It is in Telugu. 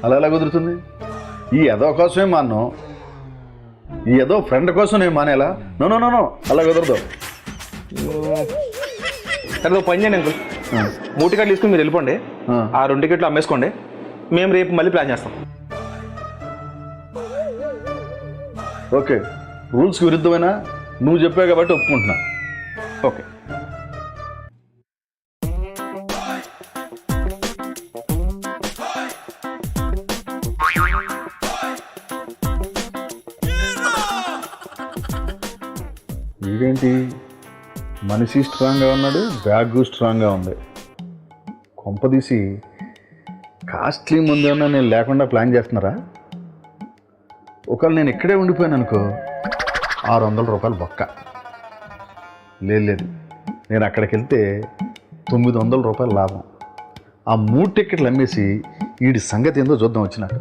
అలా ఎలా కుదురుతుంది? ఈ ఏదో కోసమే మాను, ఈ ఏదో ఫ్రెండ్ కోసం నేను మానేలా? నో నో నో నో, అలా కుదరదు. సరే ఒక పని చేయండి అంకుల్, 3 టికెట్లు తీసుకుని మీరు వెళ్ళిపోండి, ఆ 2 టికెట్లు అమ్మేసుకోండి, మేము రేపు మళ్ళీ ప్లాన్ చేస్తాం. ఓకే, రూల్స్కి విరుద్ధమైనా నువ్వు చెప్పావు కాబట్టి ఒప్పుకుంటున్నా. ఓకే. ఇదేంటి, మనిషి స్ట్రాంగ్గా ఉన్నాడు, బ్యాగ్ స్ట్రాంగ్గా ఉంది. కొంపదీసి కాస్ట్లీ ముందేమన్నా నేను లేకుండా ప్లాన్ చేస్తున్నారా? ఒకవేళ నేను ఇక్కడే ఉండిపోయాను అనుకో, 600 రూపాయలు బొక్క. లేదు, నేను అక్కడికి వెళ్తే 900 రూపాయలు లాభం. ఆ 3 టికెట్లు అమ్మేసి వీడి సంగతి ఏందో చూద్దాం వచ్చినాక.